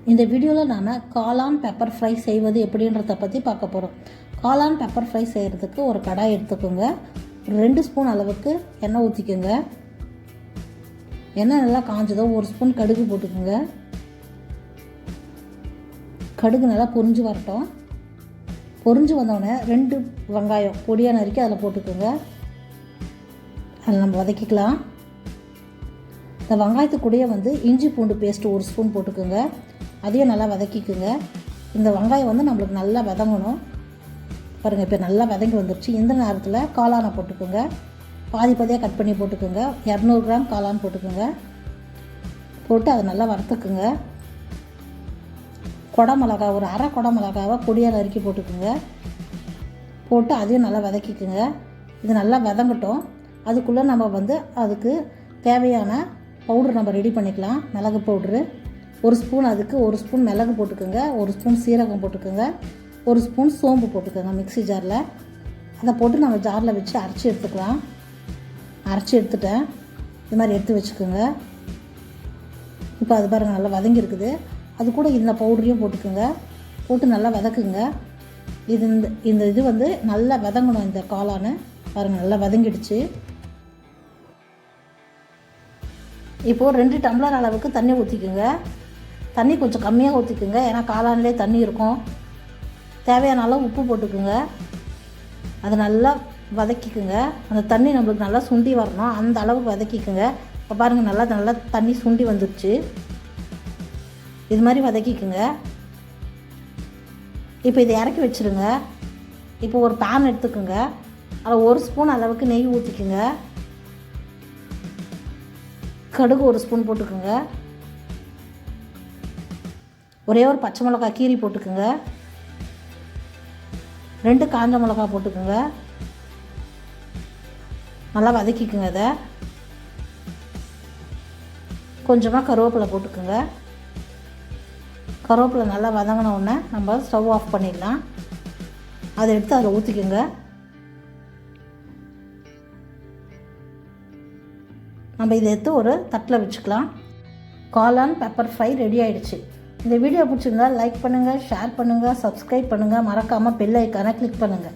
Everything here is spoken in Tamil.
இந்த வீடியோவில் நாம் காளான் பெப்பர் ஃப்ரை செய்வது எப்படின்றத பற்றி பார்க்க போகிறோம். காளான் பெப்பர் ஃப்ரை செய்கிறதுக்கு ஒரு கடாய் எடுத்துக்கோங்க. 2 ஸ்பூன் அளவுக்கு எண்ணெய் ஊற்றிக்கோங்க. எண்ணெய் நல்லா காஞ்சதோ 1 ஸ்பூன் கடுகு போட்டுக்கோங்க. கடுகு நல்லா பொரிஞ்சு வரட்டும். பொரிஞ்சு வந்தோடனே 2 வெங்காயம் பொடியாக நறுக்கி அதில் போட்டுக்கோங்க. அதில் நம்ம வதக்கிக்கலாம். இந்த வெங்காயத்துக்கூடயே இஞ்சி பூண்டு பேஸ்ட்டு 1 ஸ்பூன் போட்டுக்கோங்க. அதையும் நல்லா வதக்கிக்குங்க. இந்த வெங்காயம் நம்மளுக்கு நல்லா வதங்கணும். பாருங்கள், இப்போ நல்லா வதங்கி வந்துடுச்சு. இந்த நேரத்தில் காளானை போட்டுக்கோங்க. பாதி பாதியாக கட் பண்ணி போட்டுக்கோங்க. 200 கிராம் காளான் போட்டுக்கோங்க. போட்டு அதை நல்லா வறுத்துக்குங்க. குடமிளகா ஒரு அரை குடமிளகாவை பொடியாக நறுக்கி போட்டுக்கோங்க. போட்டு அதையும் நல்லா வதக்கிக்குங்க. இது நல்லா வதங்கட்டும். அதுக்குள்ளே நம்ம அதுக்கு தேவையான பவுட்ரு நம்ம ரெடி பண்ணிக்கலாம். மிளகு பவுட்ரு 1 ஸ்பூன், அதுக்கு 1 ஸ்பூன் மிளகு போட்டுக்கோங்க. 1 ஸ்பூன் சீரகம் போட்டுக்கோங்க. 1 ஸ்பூன் சோம்பு போட்டுக்கோங்க மிக்ஸி ஜாரில். அதை போட்டு நம்ம ஜாரில் வச்சு அரைச்சி எடுத்துக்கலாம். அரைச்சி எடுத்துட்டேன். இது மாதிரி எடுத்து வச்சுக்கோங்க. இப்போ அது பாருங்கள் நல்லா வதங்கியிருக்குது. அது கூட இந்த பவுடரையும் போட்டுக்கோங்க. போட்டு நல்லா வதக்குங்க. இது நல்லா வதங்கணும். இந்த காளான் பாருங்கள் நல்லா வதங்கிடுச்சு. இப்போது 2 டம்ளர் அளவுக்கு தண்ணி ஊற்றிக்குங்க. தண்ணி கொஞ்சம் கம்மியாக ஊற்றிக்குங்க, ஏன்னா காளான்லேயே தண்ணி இருக்கும். தேவையான அளவு உப்பு போட்டுக்குங்க. அதை நல்லா வதக்கிக்குங்க. அந்த தண்ணி நம்மளுக்கு நல்லா சுண்டி வரணும், அந்த அளவுக்கு வதக்கிக்குங்க. இப்போ பாருங்கள் நல்லா தண்ணி சுண்டி வந்துடுச்சு. இது மாதிரி வதக்கிக்குங்க. இப்போ இதை இறக்கி வச்சுருங்க. இப்போ ஒரு பேன் எடுத்துக்கோங்க. அதில் 1 ஸ்பூன் அளவுக்கு நெய் ஊற்றிக்குங்க. கடுகு 1 ஸ்பூன் போட்டுக்கோங்க. ஒரே ஒரு பச்சை மிளகா கீரி போட்டுக்கோங்க. 2 காஞ்ச மிளகா போட்டுக்கோங்க. நல்லா வதக்கிக்குங்க. அதை கொஞ்சமாக கருவேப்பிலை போட்டுக்கோங்க. கருவேப்பிலை நல்லா வதங்கின உடனே நம்ம ஸ்டவ் ஆஃப் பண்ணிடலாம். அதை எடுத்து அதில் ஊற்றிக்கோங்க. நம்ம இதை எடுத்து ஒரு தட்டில் வச்சுக்கலாம். காளான் பெப்பர் ஃப்ரை ரெடி ஆகிடுச்சு. இந்த வீடியோ பிடிச்சிருந்தா லைக் பண்ணுங்கள், ஷேர் பண்ணுங்கள், சப்ஸ்கிரைப் பண்ணுங்கள். மறக்காமல் பெல் ஐக்கானை கிளிக் பண்ணுங்கள்.